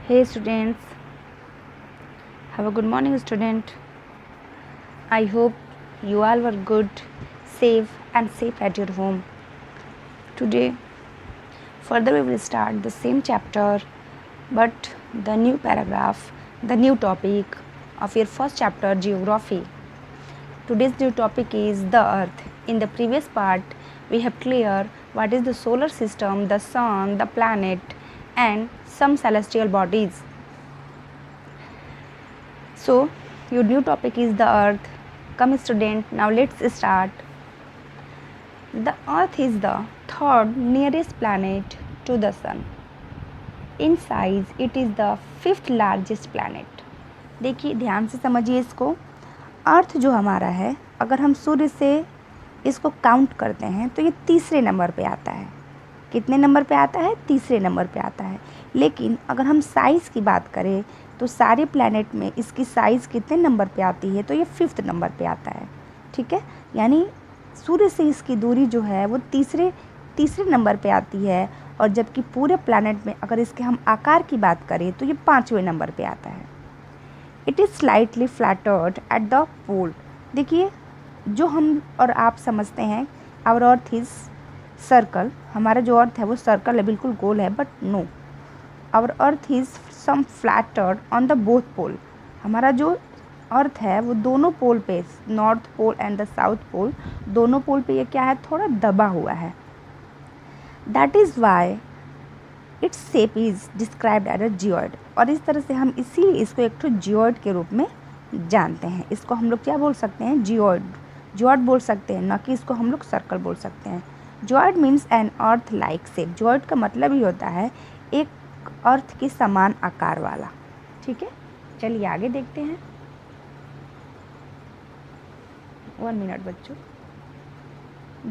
Hey students, have a good morning student. I hope you all were good, safe at your home. Today, further we will start the same chapter but the new paragraph, the new topic of your first chapter, geography. Today's new topic is the earth. In the previous part, we have cleared what is the solar system, the sun, the planet and some celestial bodies. So, your new topic is the earth. Come student, now let's start. The earth is the third nearest planet to the sun. In size, it is the fifth largest planet. देखिए ध्यान से समझिए इसको. अर्थ जो हमारा है, अगर हम सूर्य से इसको काउंट करते हैं तो ये तीसरे नंबर पे आता है. कितने नंबर पे आता है? तीसरे नंबर पे आता है. लेकिन अगर हम साइज़ की बात करें तो सारे प्लैनेट में इसकी साइज़ कितने नंबर पे आती है? तो ये फिफ्थ नंबर पे आता है. ठीक है, यानी सूर्य से इसकी दूरी जो है वो तीसरे नंबर पे आती है. और जबकि पूरे प्लैनेट में अगर इसके हम आकार की बात करें तो ये पाँचवें नंबर पे आता है. It is slightly flattered at the pole. देखिए जो हम और आप समझते हैं आवर अर्थ इज़ सर्कल, हमारा जो अर्थ है वो सर्कल है, बिल्कुल गोल है, but no, our earth is some flattered on the both pole. हमारा जो अर्थ है वो दोनों पोल पे, north pole and the south pole, दोनों पोल पे ये क्या है? थोड़ा दबा हुआ है. That is why its shape is described as a geoid. और इस तरह से हम इसीलिए इसको एक तो जियोइड के रूप में जानते हैं. इसको हम लोग क्या बोल सकते हैं? जियोइड बोल सकते हैं, ना कि इसको हम लोग सर्कल बोल सकते हैं. Geoid means an earth like shape. Geoid का मतलब ही होता है एक अर्थ के समान आकार वाला. ठीक है, चलिए आगे देखते हैं. 1 मिनट बच्चों.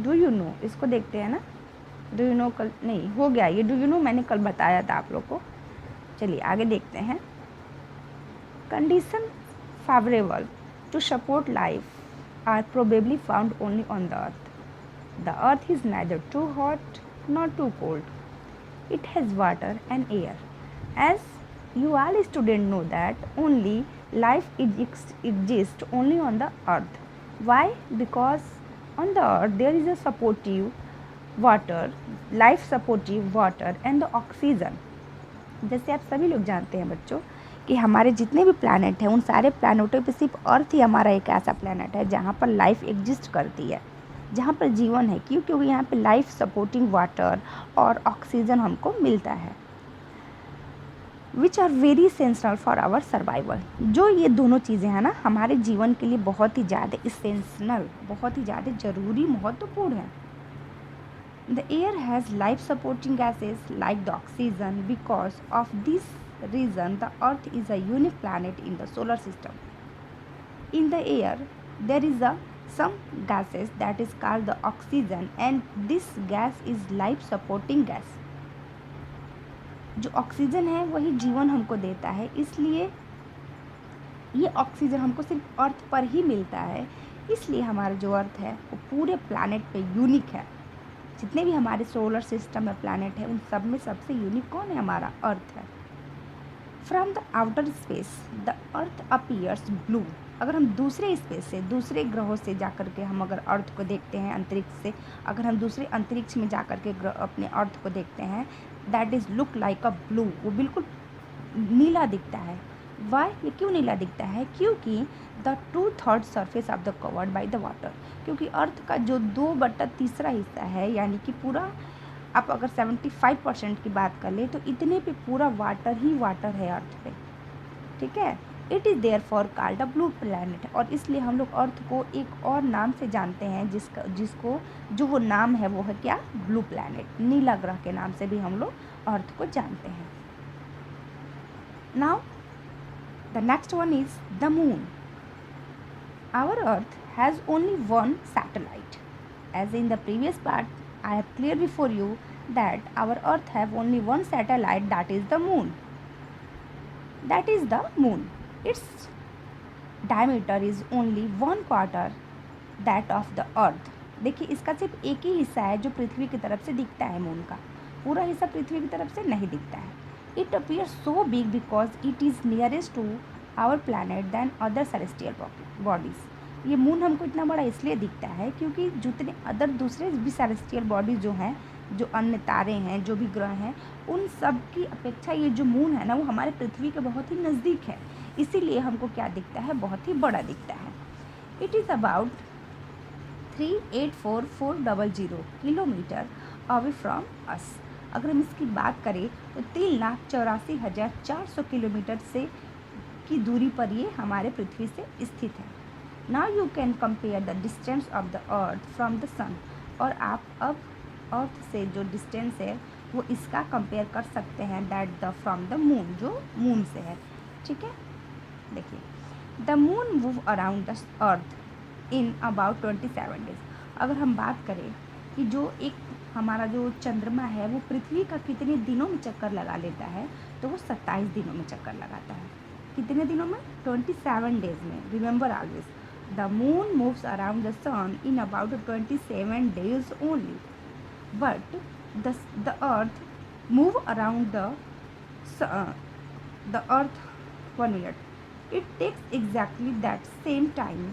डू यू नो, इसको देखते हैं ना. डू यू नो कल नहीं हो गया ये. डू यू नो मैंने कल बताया था आप लोग को. चलिए आगे देखते हैं. Condition favourable to support life are probably found only on the earth. The earth is neither too hot nor too cold. It has water and air. As you all students know that only life exists only on the earth. Why? Because on the earth there is a supportive water, life supportive water and the oxygen. जैसे आप सभी लोग जानते हैं बच्चों कि हमारे जितने भी प्लैनेट हैं उन सारे प्लैनेटों पे सिर्फ अर्थ ही हमारा एक ऐसा प्लैनेट है जहाँ पर लाइफ एग्जिस्ट करती है, जहाँ पर जीवन है. क्यों? क्योंकि यहाँ पे लाइफ सपोर्टिंग वाटर और ऑक्सीजन हमको मिलता है, which are very essential for our survival. जो ये दोनों चीज़ें हैं ना हमारे जीवन के लिए बहुत ही ज़्यादा एसेंशियल, बहुत ही ज़्यादा ज़रूरी, महत्वपूर्ण है. The air has life supporting gases like the oxygen. Because of this reason the earth is a unique planet in the solar system. In the air there is a some gases that is called the oxygen and this gas is life supporting gas. जो oxygen है वही जीवन हमको देता है, इसलिए ये oxygen हमको सिर्फ अर्थ पर ही मिलता है. इसलिए हमारा जो अर्थ है वो पूरे प्लैनेट पे यूनिक है. जितने भी हमारे सोलर सिस्टम में प्लैनेट है उन सब में सबसे यूनिक कौन है? हमारा अर्थ है. From the outer space the earth appears blue. अगर हम दूसरे स्पेस से, दूसरे ग्रहों से जाकर के हम अगर अर्थ को देखते हैं अंतरिक्ष से, अगर हम दूसरे अंतरिक्ष में जाकर के अपने अर्थ को देखते हैं, that is look like a blue. वो बिल्कुल नीला दिखता है. वाई? ये क्यों नीला दिखता है? क्योंकि the 2/3 surface of the covered by the water. क्योंकि अर्थ का जो 2/3 हिस्सा है, यानी कि पूरा आप अगर 75% की बात कर ले तो इतने पे पूरा वाटर ही वाटर है अर्थ पे. ठीक है, it is therefore called a blue planet. और इसलिए हम लोग अर्थ को एक और नाम से जानते हैं, जिसको जो वो नाम है वो है क्या? Blue planet. नीला ग्रह के नाम से भी हम लोग अर्थ को जानते हैं. Now the next one is the moon. Our earth has only one satellite. As in the previous part I have cleared before you that our earth have only one satellite, that is the moon. That is the moon. Its diameter is only 1/4 that of the earth. देखिए इसका सिर्फ एक ही हिस्सा है जो पृथ्वी की तरफ से दिखता है. मून का पूरा हिस्सा पृथ्वी की तरफ से नहीं दिखता है. It appears so big because it is nearest to our planet than other celestial bodies. ये मून हमको इतना बड़ा इसलिए दिखता है क्योंकि जितने अदर दूसरे भी सेलेस्टियल बॉडीज जो हैं, जो अन्य तारे हैं, जो भी ग्रह हैं, उन सब की अपेक्षा ये जो मून है ना, वो हमारे पृथ्वी के बहुत ही नज़दीक है, इसीलिए हमको क्या दिखता है, बहुत ही बड़ा दिखता है. It is about 384,400 kilometre away from us. अगर हम इसकी बात करें तो 3,84,400 किलोमीटर से की दूरी पर ये हमारे पृथ्वी से स्थित है. Now you can compare the distance of the earth from the sun. और आप अब अर्थ से जो डिस्टेंस है वो इसका कंपेयर कर सकते हैं that the from the moon, जो मून से है. ठीक है, देखिए, the moon move around the earth in about 27 days. अगर हम बात करें कि जो एक हमारा जो चंद्रमा है वो पृथ्वी का कितने दिनों में चक्कर लगा लेता है, तो वो 27 दिनों में चक्कर लगाता है. कितने दिनों में? 27 डेज में. Remember always, the moon moves around the sun in about 27 days only, but the earth move around the earth 1 minute. It takes exactly that same time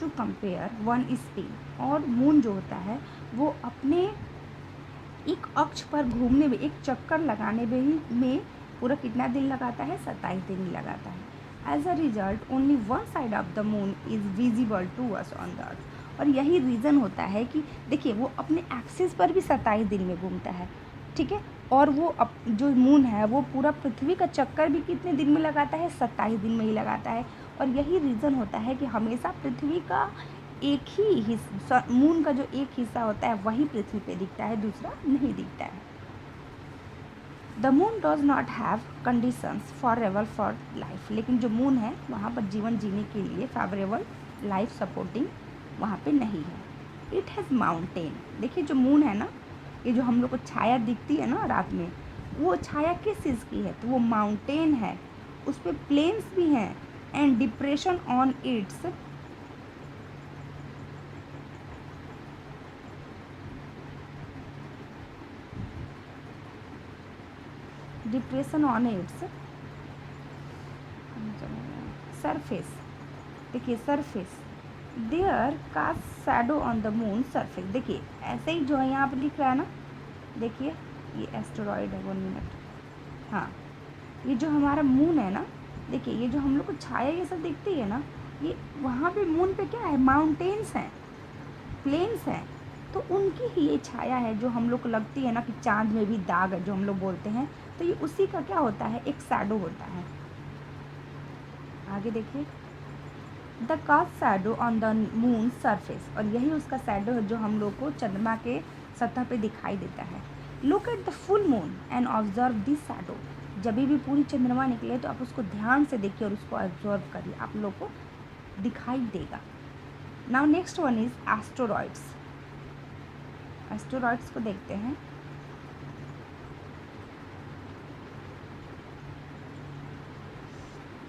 to compare one spin. और moon जो होता है वो अपने एक अक्ष पर घूमने में, एक चक्कर लगाने में पूरा कितना दिन लगाता है? 27 दिन लगाता है. As a result only one side of the moon is visible to us on the earth. और यही रीज़न होता है कि देखिए वो अपने एक्सिस पर भी 27 दिन में घूमता है. ठीक है, और वो जो मून है वो पूरा पृथ्वी का चक्कर भी कितने दिन में लगाता है? 27 दिन में ही लगाता है. और यही रीज़न होता है कि हमेशा पृथ्वी का एक ही हिस्सा, मून का जो एक हिस्सा होता है वही पृथ्वी पे दिखता है, दूसरा नहीं दिखता है. The moon does not have conditions forever for life. लेकिन जो मून है वहाँ पर जीवन जीने के लिए फेवरेबल लाइफ सपोर्टिंग वहाँ पे नहीं है. It has mountain. देखिए जो मून है ना, ये जो हम लोग को छाया दिखती है ना रात में, वो छाया किस चीज़ की है? तो वो माउंटेन है, उस पर प्लेन्स भी हैं, and depression on its surface. देखिए surface, there cast shadow on the moon surface. देखिए ऐसे ही जो है यहाँ पर लिख रहा है ना, देखिए ये एस्टेरॉयड है. 1 मिनट. हाँ, ये जो हमारा मून है ना, देखिए ये जो हम लोग को छाया ये सब दिखती है ना, ये वहाँ पे मून पे क्या है? माउंटेन्स हैं, प्लेन्स हैं. तो उनकी ही ये छाया है जो हम लोग को लगती है ना कि चांद में भी दाग है जो हम लोग बोलते हैं, तो ये उसी का क्या होता है? एक शैडो होता है. आगे देखिए, the cast shadow on the moon surface. और यही उसका शैडो है जो हम लोग को चंद्रमा के सतह पे दिखाई देता है. Look at the full moon and observe this shadow. जब भी पूरी चंद्रमा निकले तो आप उसको ध्यान से देखिए और उसको ऑब्जर्व करिए, आप लोग को दिखाई देगा. Now next one is asteroids. Asteroids को देखते हैं.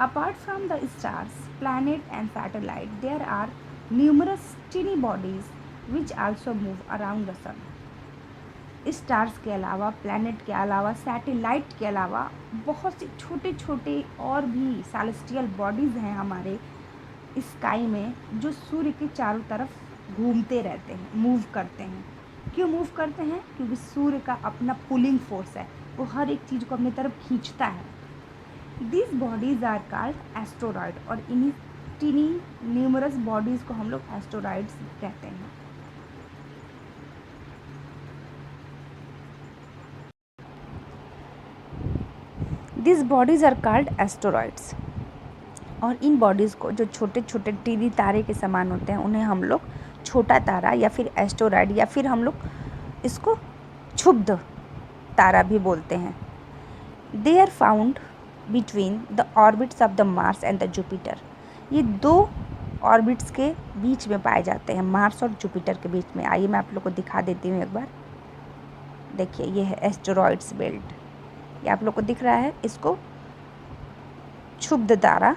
Apart from the stars, planet and satellite, there are numerous tiny bodies which also move around the sun. Stars के अलावा, प्लैनेट के अलावा, सैटेलाइट के अलावा बहुत से छोटे छोटे और भी सेलेस्टियल बॉडीज़ हैं हमारे स्काई में, जो सूर्य के चारों तरफ घूमते रहते हैं, मूव करते हैं. क्यों मूव करते हैं? क्योंकि सूर्य का अपना पुलिंग फोर्स है, वो हर एक चीज़ को अपनी तरफ खींचता है. These bodies are called asteroid. और इन्हीं टीनी न्यूमरस बॉडीज़ को हम लोग एस्टेरॉइड्स कहते हैं. These bodies are called asteroids. और इन बॉडीज़ को, जो छोटे छोटे टीनी तारे के समान होते हैं, उन्हें हम लोग छोटा तारा या फिर एस्टेरॉइड या फिर हम लोग इसको क्षुब्ध तारा भी बोलते हैं. They are found between the orbits of the Mars and the Jupiter. ये 2 ऑर्बिट्स के बीच में पाए जाते हैं, मार्स और जुपिटर के बीच में. आइए मैं आप लोग को दिखा देती हूँ एक बार. देखिए ये है एस्टेरॉइड्स बेल्ट, ये आप लोग को दिख रहा है. इसको क्षुब्ध तारा,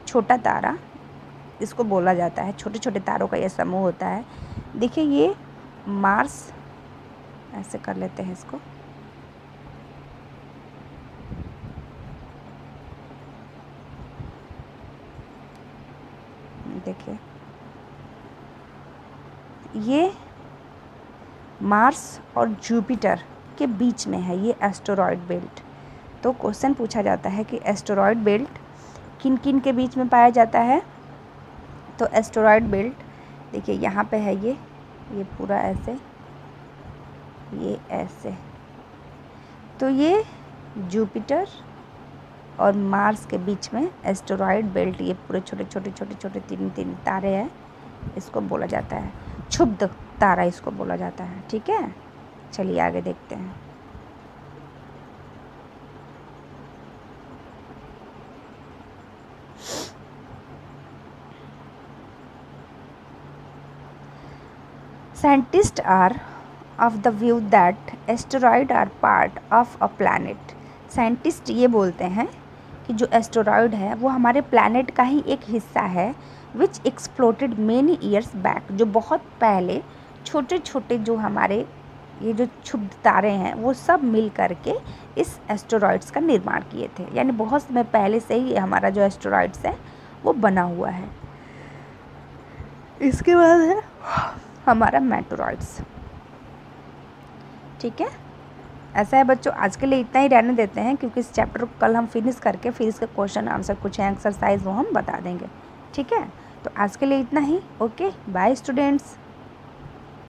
छोटा तारा इसको बोला जाता है. छोटे छोटे तारों का यह समूह होता है. देखिए ये मार्स, ऐसे कर लेते हैं इसको, ये मार्स और जुपिटर के बीच में है ये एस्टेरॉयड बेल्ट। तो क्वेश्चन पूछा जाता है कि एस्टेरॉयड बेल्ट किन किन के बीच में पाया जाता है। तो एस्टेरॉयड बेल्ट देखिए यहाँ पे है ये पूरा ऐसे, ये ऐसे। तो ये जुपिटर और मार्स के बीच में एस्टेरॉयड बेल्ट, ये पूरे छोटे छोटे छोटे छोटे तीन तारे हैं, इसको बोला जाता है क्षुब्ध तारा, इसको बोला जाता है। ठीक है, चलिए आगे देखते हैं। Scientists are of the view that asteroids are part of a planet. Scientist ये बोलते हैं कि जो एस्टेरॉयड है वो हमारे प्लैनेट का ही एक हिस्सा है, विच एक्सप्लोडेड मेनी ईयर्स बैक, जो बहुत पहले छोटे छोटे जो हमारे ये जो क्षुब्ध तारे हैं वो सब मिल करके इस एस्टेरॉयड्स का निर्माण किए थे। यानी बहुत समय पहले से ही हमारा जो एस्टेरॉयड्स है वो बना हुआ है। इसके बाद है हमारा मेटरॉइड्स। ठीक है, ऐसा है बच्चों, आज के लिए इतना ही रहने देते हैं, क्योंकि इस चैप्टर को कल हम फिनिश करके फिर इसके क्वेश्चन आंसर कुछ हैं एक्सरसाइज वो हम बता देंगे। ठीक है, तो आज के लिए इतना ही। Okay, bye students.